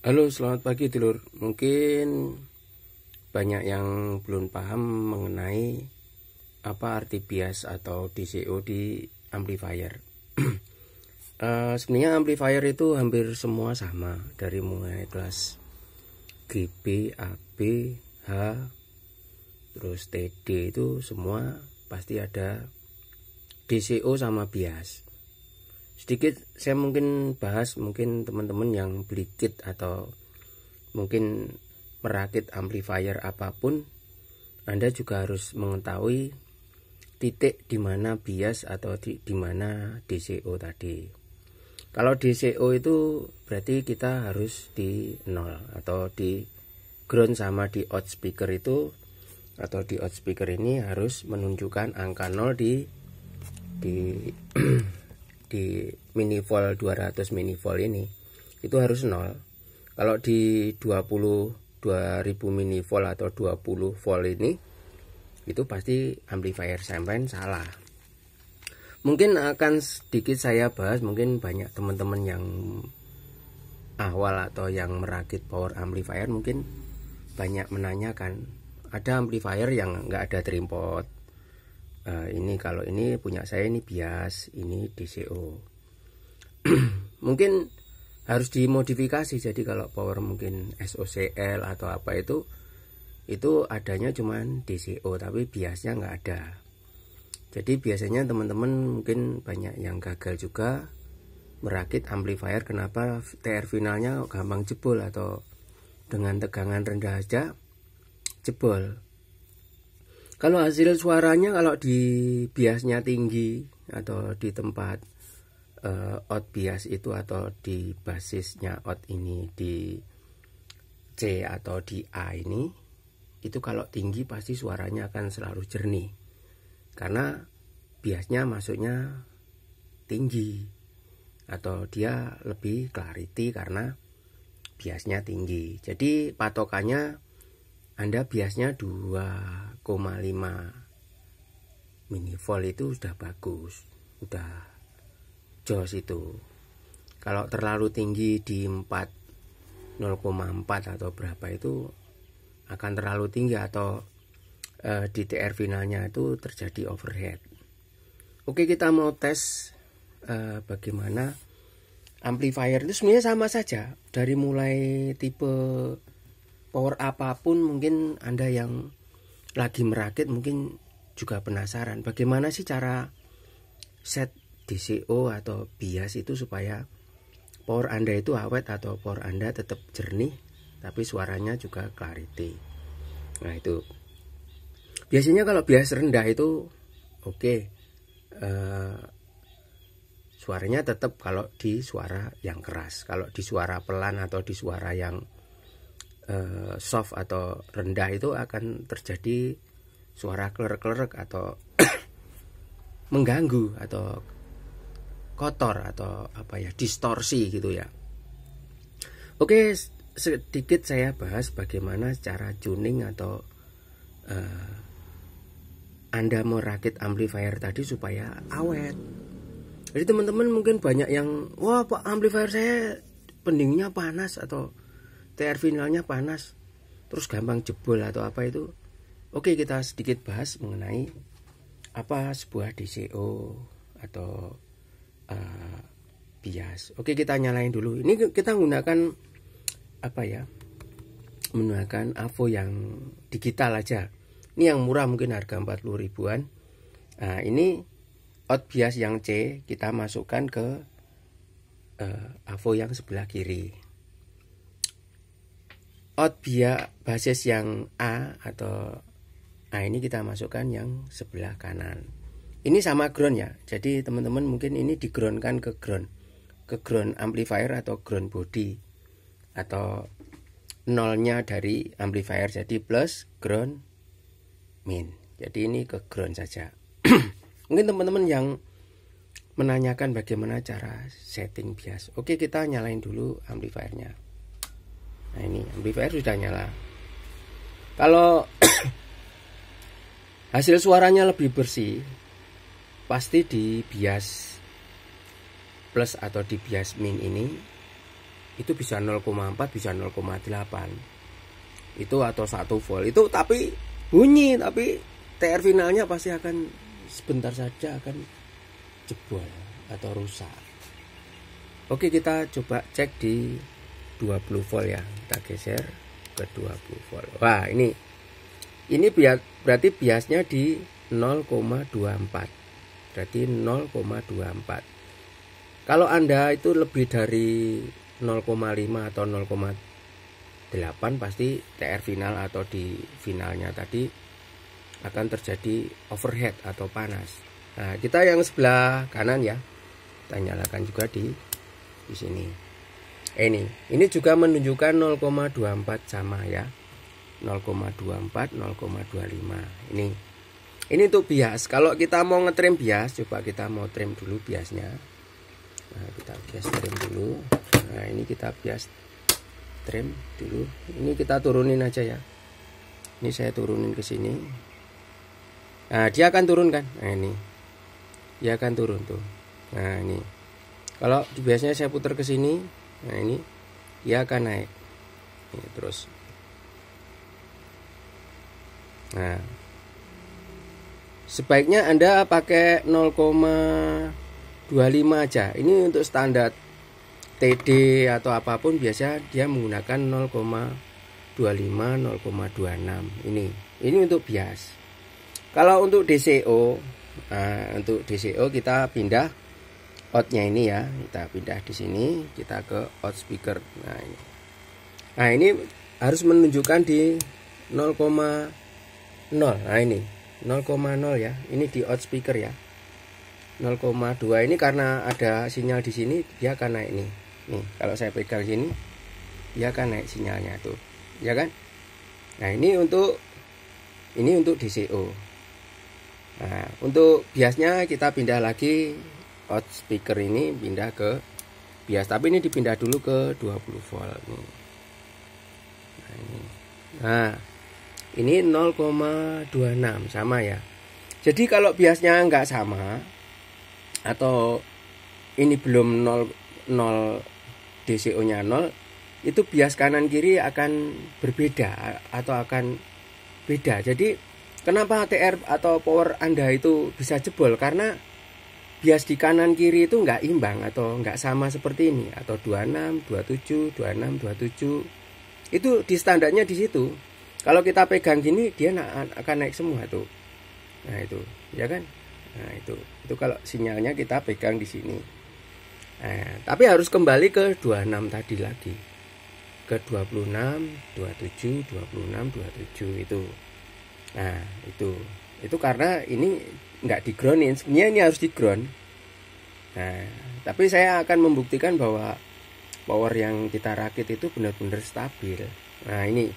Halo, selamat pagi dulur. Mungkin banyak yang belum paham mengenai apa arti bias atau DCO di amplifier. Sebenarnya amplifier itu hampir semua sama, dari mulai kelas GB, AB, H, terus TD itu semua pasti ada DCO sama bias. Sedikit saya mungkin bahas, mungkin teman-teman yang beli kit atau mungkin merakit amplifier apapun, Anda juga harus mengetahui titik di mana bias atau di mana DCO tadi. Kalau DCO itu berarti kita harus di 0 atau di ground, sama di out speaker itu atau di out speaker ini harus menunjukkan angka 0 di di mini volt 200 mini volt ini itu harus 0. Kalau di 2000 mini volt atau 20 volt ini itu pasti amplifier sampean salah. Mungkin akan sedikit saya bahas, mungkin banyak teman-teman yang awal atau yang merakit power amplifier mungkin banyak menanyakan, ada amplifier yang nggak ada trimpot. Ini kalau ini punya saya ini bias, ini DCO. Mungkin harus dimodifikasi, jadi kalau power mungkin SOCL atau apa itu adanya cuman DCO tapi biasnya nggak ada. Jadi biasanya teman-teman mungkin banyak yang gagal juga merakit amplifier. Kenapa? TR finalnya gampang jebol atau dengan tegangan rendah aja jebol. Kalau hasil suaranya, kalau di biasnya tinggi atau di tempat out bias itu atau di basisnya out ini di C atau di A ini, itu kalau tinggi pasti suaranya akan selalu jernih karena biasnya masuknya tinggi atau dia lebih clarity karena biasnya tinggi. Jadi patokannya Anda biasnya 2,5 mini volt itu sudah bagus, udah jos itu. Kalau terlalu tinggi di 0,4 atau berapa itu akan terlalu tinggi atau di TR finalnya itu terjadi overhead. Oke, kita mau tes bagaimana amplifier itu. Sebenarnya sama saja dari mulai tipe power apapun. Mungkin Anda yang lagi merakit mungkin juga penasaran bagaimana sih cara set DCO atau bias itu supaya power Anda itu awet atau power Anda tetap jernih tapi suaranya juga clarity. Nah itu biasanya kalau bias rendah itu suaranya tetap kalau di suara yang keras. Kalau di suara pelan atau di suara yang soft atau rendah itu akan terjadi suara klerek-klerek atau mengganggu atau kotor atau apa ya, distorsi gitu ya. Oke, sedikit saya bahas bagaimana cara tuning atau Anda merakit amplifier tadi supaya awet. Jadi teman-teman mungkin banyak yang, wah Pak, amplifier saya pendingnya panas atau TR finalnya panas terus gampang jebol atau apa itu. Oke, kita sedikit bahas mengenai apa sebuah DCO atau bias. Oke, kita nyalain dulu. Ini kita menggunakan apa ya, menggunakan AVO yang digital aja. Ini yang murah, mungkin harga 40 ribuan. Nah ini out bias yang C kita masukkan ke AVO yang sebelah kiri. Out bias basis yang A atau A ini kita masukkan yang sebelah kanan. Ini sama ground ya. Jadi teman-teman mungkin ini di groundkan ke ground amplifier atau ground body atau nolnya dari amplifier, jadi plus ground min. Jadi ini ke ground saja. Mungkin teman-teman yang menanyakan bagaimana cara setting bias. Oke, kita nyalain dulu amplifiernya. Nah ini amplifier sudah nyala. Kalau hasil suaranya lebih bersih pasti di bias plus atau di bias min ini itu bisa 0,4 bisa 0,8 itu atau 1 volt itu, tapi bunyi, tapi TR finalnya pasti akan sebentar saja akan jebol atau rusak. Oke, kita coba cek di 20 volt ya, kita geser ke 20 volt. Wah, ini berarti biasnya di 0,24, berarti 0,24. Kalau Anda itu lebih dari 0,5 atau 0,8 pasti TR final atau di finalnya tadi akan terjadi overheat atau panas. Nah, kita yang sebelah kanan ya, kita nyalakan juga di sini. Ini juga menunjukkan 0,24 sama ya, 0,24 0,25. Ini untuk bias. Kalau kita mau ngetrim bias, coba kita mau trim dulu biasnya. Nah, kita bias trim dulu. Nah, ini kita bias trim dulu. Ini kita turunin aja ya. Ini saya turunin ke sini. Nah, dia akan turun kan? Nah, ini dia akan turun tuh. Nah, ini kalau biasanya saya putar ke sini, nah ini dia akan naik. Ini terus. Nah, sebaiknya Anda pakai 0,25 aja. Ini untuk standar TD atau apapun biasa dia menggunakan 0,25 0,26. Ini untuk bias. Kalau untuk DCO, nah, untuk DCO kita pindah outnya ini ya, kita pindah di sini, kita ke out speaker. Nah ini harus menunjukkan di 0,0. Nah ini 0,0 ya, ini di out speaker ya. 0,2 ini karena ada sinyal di sini, dia akan naik nih. Nih kalau saya pegang sini, dia akan naik sinyalnya tuh, ya kan? Nah ini untuk DCO. Nah untuk biasnya kita pindah lagi. Out speaker ini pindah ke bias, tapi ini dipindah dulu ke 20 volt nih. Nah ini 0,26 sama ya. Jadi kalau biasnya nggak sama atau ini belum 0 DCO nya 0, itu bias kanan kiri akan berbeda atau akan beda. Jadi kenapa TR atau power Anda itu bisa jebol? Karena bias di kanan kiri itu nggak imbang atau nggak sama seperti ini, atau 26, 27, 26, 27. Itu di standarnya di situ. Kalau kita pegang gini dia akan naik semua tuh. Nah itu, ya kan? Nah itu kalau sinyalnya kita pegang di sini. Nah, tapi harus kembali ke 26 tadi lagi. Ke 26, 27, 26, 27 itu. Nah, itu karena ini nggak di groundin, sebenarnya ini harus di ground. Nah, tapi saya akan membuktikan bahwa power yang kita rakit itu benar-benar stabil. Nah ini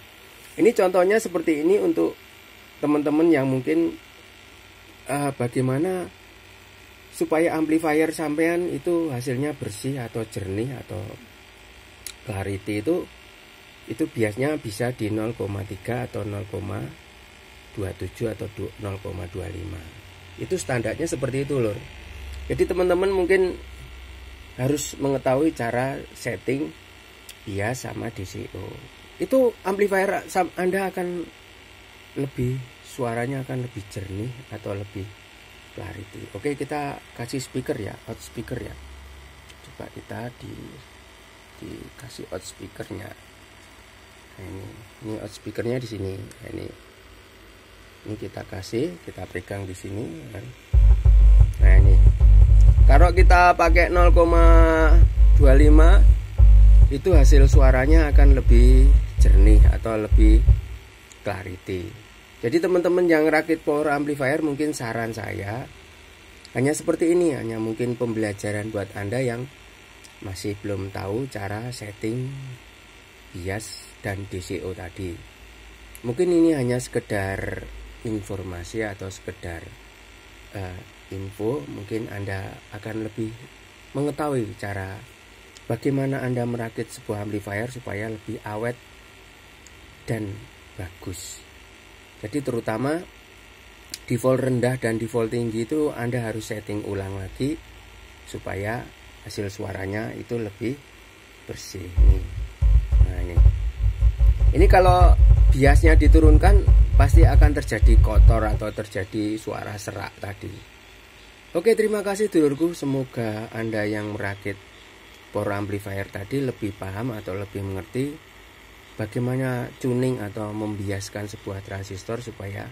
contohnya seperti ini untuk teman-teman yang mungkin bagaimana supaya amplifier sampean itu hasilnya bersih atau jernih atau clarity itu biasanya bisa di 0,3 atau 0,27 atau 0,25. Itu standarnya seperti itu lor. Jadi teman-teman mungkin harus mengetahui cara setting bias sama DCO. Itu amplifier Anda akan lebih, suaranya akan lebih jernih atau lebih clarity. Oke, kita kasih speaker ya, out speaker ya. Coba kita dikasih out speakernya. Nah, ini out speakernya di sini. Nah, ini kita kasih, kita pegang di sini. Nah ini, kalau kita pakai 0,25 itu hasil suaranya akan lebih jernih atau lebih clarity. Jadi teman-teman yang rakit power amplifier, mungkin saran saya hanya seperti ini, hanya mungkin pembelajaran buat Anda yang masih belum tahu cara setting bias dan DCO tadi. Mungkin ini hanya sekedar informasi atau sekedar info. Mungkin Anda akan lebih mengetahui cara bagaimana Anda merakit sebuah amplifier supaya lebih awet dan bagus. Jadi terutama di volt rendah dan di volt tinggi itu Anda harus setting ulang lagi supaya hasil suaranya itu lebih bersih nih. Nah ini kalau biasnya diturunkan pasti akan terjadi kotor atau terjadi suara serak tadi. Oke, terima kasih dulurku, semoga Anda yang merakit power amplifier tadi lebih paham atau lebih mengerti bagaimana tuning atau membiaskan sebuah transistor supaya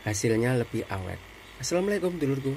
hasilnya lebih awet. Assalamualaikum dulurku.